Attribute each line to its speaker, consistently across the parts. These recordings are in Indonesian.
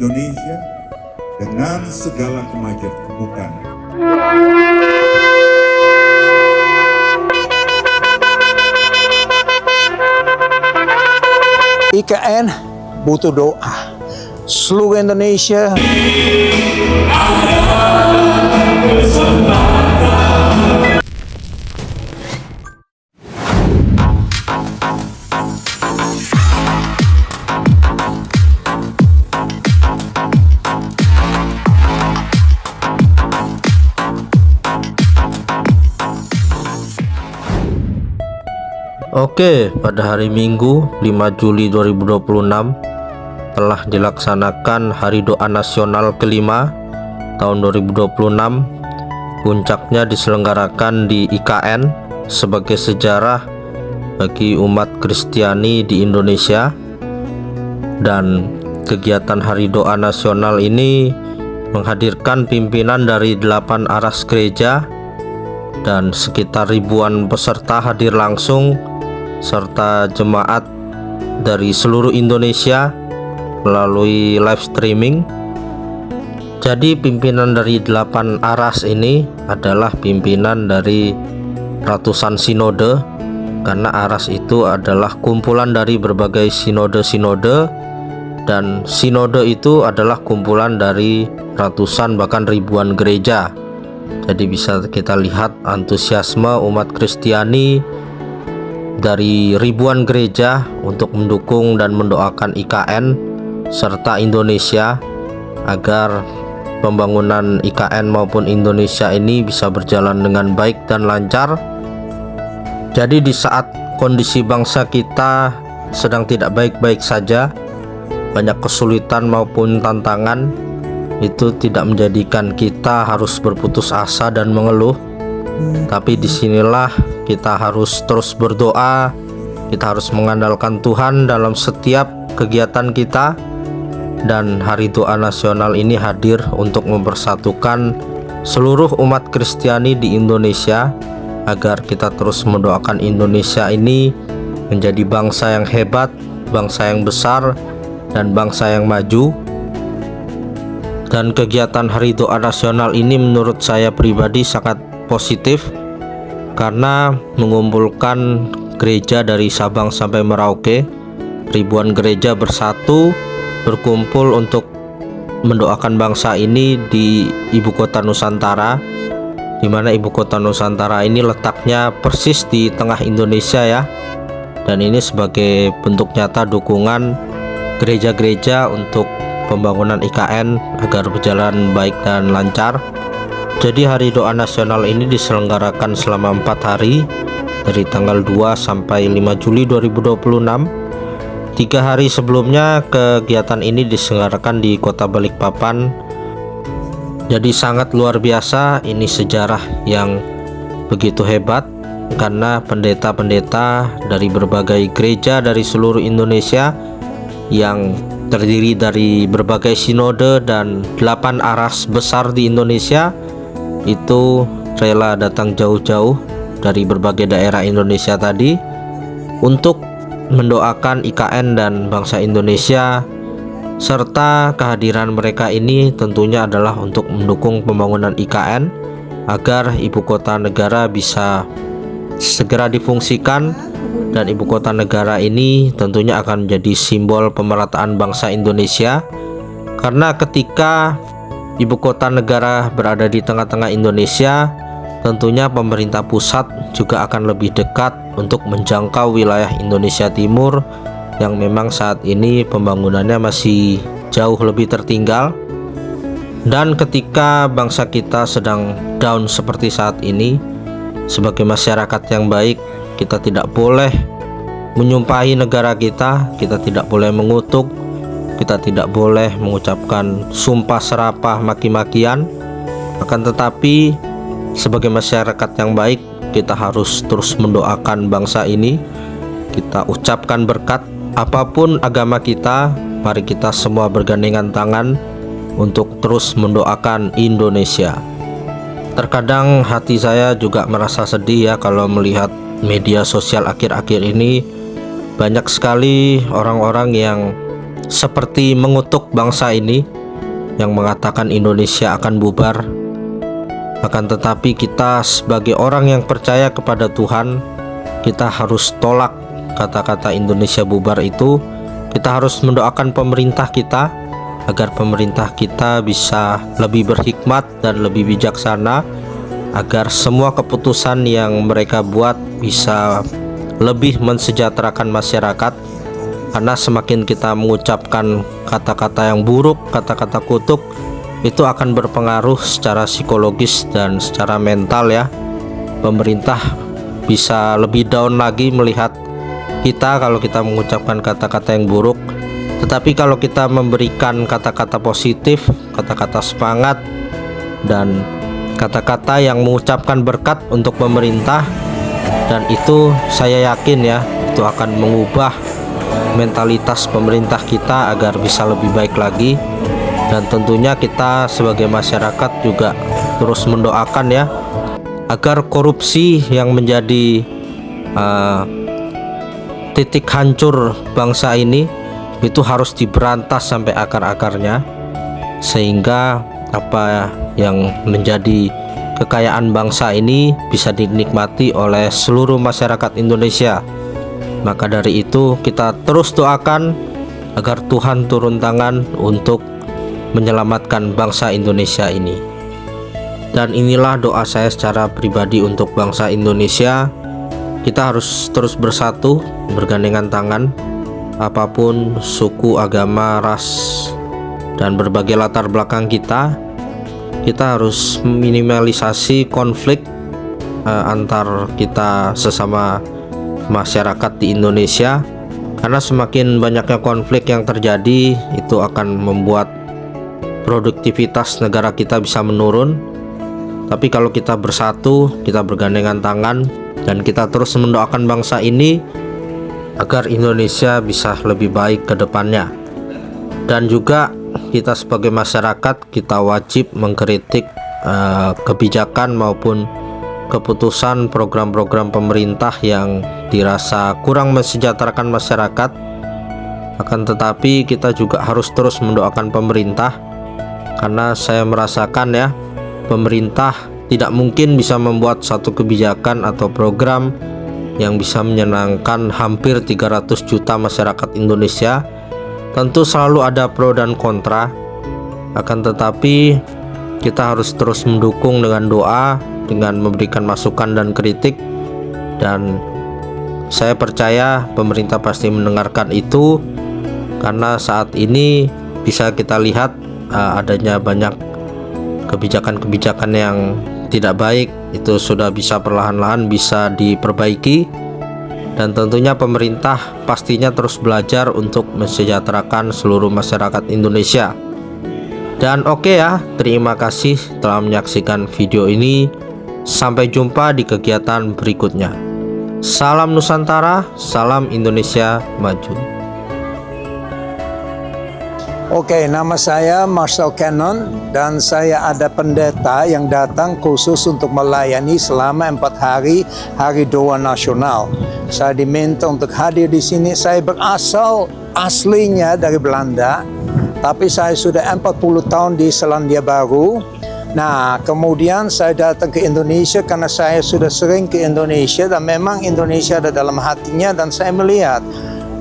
Speaker 1: Indonesia dengan segala kemajemukan.
Speaker 2: IKN butuh doa seluruh Indonesia.
Speaker 3: Oke, pada hari Minggu 5 Juli 2026 telah dilaksanakan Hari Doa Nasional kelima tahun 2026. Puncaknya diselenggarakan di IKN sebagai sejarah bagi umat Kristiani di Indonesia. Dan kegiatan Hari Doa Nasional ini menghadirkan pimpinan dari 8 aras gereja dan sekitar ribuan peserta hadir langsung, serta jemaat dari seluruh Indonesia melalui live streaming. Jadi pimpinan dari 8 aras ini adalah pimpinan dari ratusan sinode, karena aras itu adalah kumpulan dari berbagai sinode-sinode, dan sinode itu adalah kumpulan dari ratusan bahkan ribuan gereja. Jadi bisa kita lihat antusiasme umat Kristiani dari ribuan gereja untuk mendukung dan mendoakan IKN serta Indonesia agar pembangunan IKN maupun Indonesia ini bisa berjalan dengan baik dan lancar. Jadi di saat kondisi bangsa kita sedang tidak baik-baik saja, banyak kesulitan maupun tantangan, itu tidak menjadikan kita harus berputus asa dan mengeluh. Tapi disinilah kita harus terus berdoa, kita harus mengandalkan Tuhan dalam setiap kegiatan kita. Dan Hari Doa Nasional ini hadir untuk mempersatukan seluruh umat Kristiani di Indonesia agar kita terus mendoakan Indonesia ini menjadi bangsa yang hebat, bangsa yang besar, dan bangsa yang maju. Dan kegiatan Hari Doa Nasional ini menurut saya pribadi sangat positif karena mengumpulkan gereja dari Sabang sampai Merauke. Ribuan gereja bersatu berkumpul untuk mendoakan bangsa ini di ibu kota Nusantara, di mana ibu kota Nusantara ini letaknya persis di tengah Indonesia ya. Dan ini sebagai bentuk nyata dukungan gereja-gereja untuk pembangunan IKN agar berjalan baik dan lancar. Jadi Hari Doa Nasional ini diselenggarakan selama 4 hari dari tanggal 2 sampai 5 Juli 2026. 3 hari sebelumnya kegiatan ini diselenggarakan di Kota Balikpapan. Jadi sangat luar biasa, ini sejarah yang begitu hebat karena pendeta-pendeta dari berbagai gereja dari seluruh Indonesia yang terdiri dari berbagai sinode dan 8 aras besar di Indonesia itu rela datang jauh-jauh dari berbagai daerah Indonesia tadi untuk mendoakan IKN dan bangsa Indonesia, serta kehadiran mereka ini tentunya adalah untuk mendukung pembangunan IKN agar ibu kota negara bisa segera difungsikan. Dan ibu kota negara ini tentunya akan menjadi simbol pemerataan bangsa Indonesia, karena ketika ibu kota negara berada di tengah-tengah Indonesia, tentunya pemerintah pusat juga akan lebih dekat untuk menjangkau wilayah Indonesia Timur yang memang saat ini pembangunannya masih jauh lebih tertinggal. Dan ketika bangsa kita sedang down seperti saat ini, sebagai masyarakat yang baik, kita tidak boleh menyumpahi negara kita, kita tidak boleh mengutuk, kita tidak boleh mengucapkan sumpah serapah maki-makian. Akan tetapi sebagai masyarakat yang baik, kita harus terus mendoakan bangsa ini. Kita ucapkan berkat apapun agama kita, mari kita semua bergandengan tangan untuk terus mendoakan Indonesia. Terkadang hati saya juga merasa sedih ya kalau melihat media sosial akhir-akhir ini. Banyak sekali orang-orang yang seperti mengutuk bangsa ini yang mengatakan Indonesia akan bubar. Akan tetapi kita sebagai orang yang percaya kepada Tuhan, kita harus tolak kata-kata Indonesia bubar itu. Kita harus mendoakan pemerintah kita agar pemerintah kita bisa lebih berhikmat dan lebih bijaksana, agar semua keputusan yang mereka buat bisa lebih mensejahterakan masyarakat. Karena semakin kita mengucapkan kata-kata yang buruk, kata-kata kutuk, itu akan berpengaruh secara psikologis dan secara mental ya. Pemerintah bisa lebih down lagi melihat kita kalau kita mengucapkan kata-kata yang buruk. Tetapi kalau kita memberikan kata-kata positif, kata-kata semangat, dan kata-kata yang mengucapkan berkat untuk pemerintah, dan itu saya yakin ya, itu akan mengubah mentalitas pemerintah kita agar bisa lebih baik lagi. Dan tentunya kita sebagai masyarakat juga terus mendoakan ya, agar korupsi yang menjadi titik hancur bangsa ini itu harus diberantas sampai akar-akarnya, sehingga apa yang menjadi kekayaan bangsa ini bisa dinikmati oleh seluruh masyarakat Indonesia. Maka dari itu kita terus doakan agar Tuhan turun tangan untuk menyelamatkan bangsa Indonesia ini. Dan inilah doa saya secara pribadi untuk bangsa Indonesia. Kita harus terus bersatu, bergandengan tangan, apapun suku, agama, ras, dan berbagai latar belakang kita. Kita harus meminimalisasi konflik antar kita sesama masyarakat di Indonesia, karena semakin banyaknya konflik yang terjadi itu akan membuat produktivitas negara kita bisa menurun. Tapi kalau kita bersatu, kita bergandengan tangan, dan kita terus mendoakan bangsa ini agar Indonesia bisa lebih baik ke depannya. Dan juga kita sebagai masyarakat, kita wajib mengkritik kebijakan maupun keputusan program-program pemerintah yang dirasa kurang mensejahterakan masyarakat. Akan tetapi kita juga harus terus mendoakan pemerintah, karena saya merasakan ya, pemerintah tidak mungkin bisa membuat satu kebijakan atau program yang bisa menyenangkan hampir 300 juta masyarakat Indonesia. Tentu selalu ada pro dan kontra. Akan tetapi kita harus terus mendukung dengan doa, dengan memberikan masukan dan kritik. Dan saya percaya pemerintah pasti mendengarkan itu, karena saat ini bisa kita lihat adanya banyak kebijakan-kebijakan yang tidak baik, itu sudah bisa perlahan-lahan bisa diperbaiki. Dan tentunya pemerintah pastinya terus belajar untuk mensejahterakan seluruh masyarakat Indonesia. Dan oke ya, terima kasih telah menyaksikan video ini. Sampai jumpa di kegiatan berikutnya. Salam Nusantara, salam Indonesia maju.
Speaker 2: Oke, nama saya Marcel Cannon, dan saya ada pendeta yang datang khusus untuk melayani selama 4 hari, Hari Doa Nasional. Saya diminta untuk hadir di sini. Saya berasal aslinya dari Belanda, tapi saya sudah 40 tahun di Selandia Baru. Nah, kemudian saya datang ke Indonesia karena saya sudah sering ke Indonesia, dan memang Indonesia ada dalam hatinya, dan saya melihat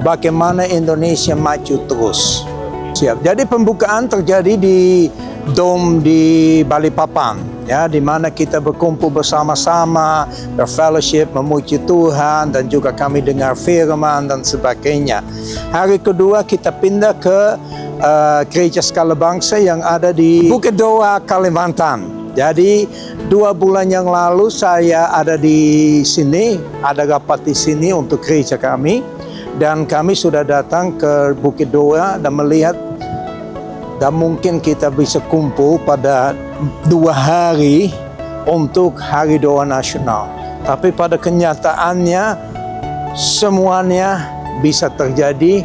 Speaker 2: bagaimana Indonesia maju terus. Siap. Jadi pembukaan terjadi di Dom di Balikpapan, ya, di mana kita berkumpul bersama-sama, berfellowship, memuji Tuhan, dan juga kami dengar firman dan sebagainya. Hari kedua kita pindah ke Gereja Skala Bangsa yang ada di Bukit Doa, Kalimantan. Jadi 2 bulan yang lalu saya ada di sini, ada rapat di sini untuk gereja kami. Dan kami sudah datang ke Bukit Doa dan melihat, dan mungkin kita bisa kumpul pada 2 hari untuk Hari Doa Nasional. Tapi pada kenyataannya semuanya bisa terjadi.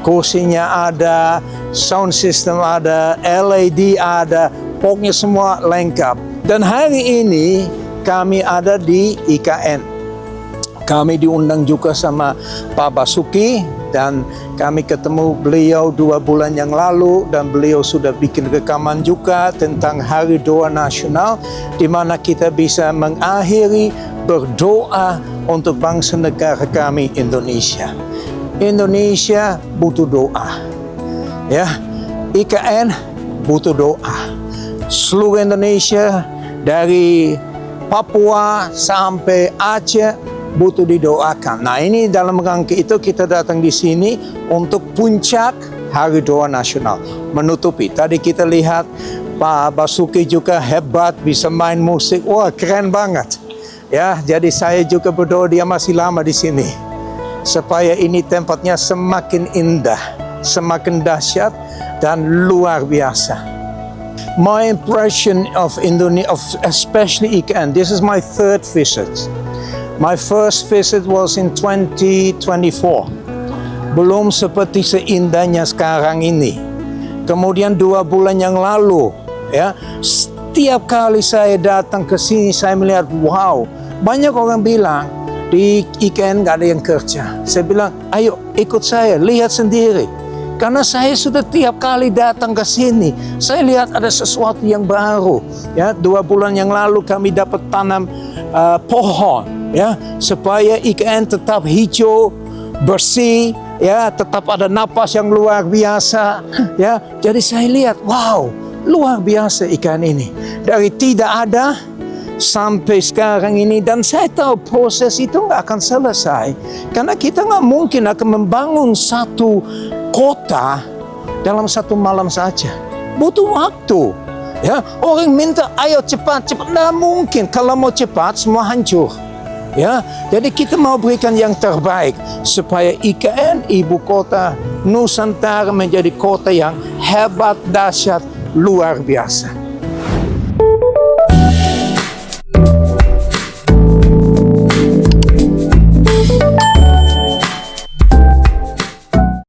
Speaker 2: Kursinya ada, sound system ada, LED ada, pokoknya semua lengkap. Dan hari ini kami ada di IKN. Kami diundang juga sama Pak Basuki dan kami ketemu beliau 2 bulan yang lalu dan beliau sudah bikin rekaman juga tentang Hari Doa Nasional di mana kita bisa mengakhiri berdoa untuk bangsa negara kami Indonesia. Indonesia butuh doa. Ya, IKN butuh doa. Seluruh Indonesia dari Papua sampai Aceh butuh didoakan. Nah, ini dalam rangka itu kita datang di sini untuk puncak Hari Doa Nasional. Menutupi. Tadi kita lihat Pak Basuki juga hebat, bisa main musik. Wah, keren banget. Ya, jadi saya juga berdoa dia masih lama di sini. Supaya ini tempatnya semakin indah, semakin dahsyat dan luar biasa. My impression of Indonesia, especially IKN, this is my 3rd visit. My first visit was in 2024. Belum seperti seindahnya sekarang ini. Kemudian 2 bulan yang lalu, ya, setiap kali saya datang ke sini saya melihat, wow, banyak orang bilang di IKN nggak ada yang kerja. Saya bilang, ayo ikut saya, lihat sendiri. Karena saya sudah tiap kali datang ke sini, saya lihat ada sesuatu yang baru. Ya, 2 bulan yang lalu kami dapat tanam pohon. Ya, supaya IKN tetap hijau, bersih, ya, tetap ada napas yang luar biasa, ya. Jadi saya lihat, wow, luar biasa IKN ini. Dari tidak ada sampai sekarang ini, dan saya tahu proses itu nggak akan selesai, karena kita nggak mungkin akan membangun satu kota dalam 1 malam saja. Butuh waktu. Ya, orang minta, ayo cepat, nggak mungkin. Kalau mau cepat, semua hancur. Ya, jadi kita mau berikan yang terbaik supaya IKN ibu kota Nusantara menjadi kota yang hebat, dahsyat, luar biasa.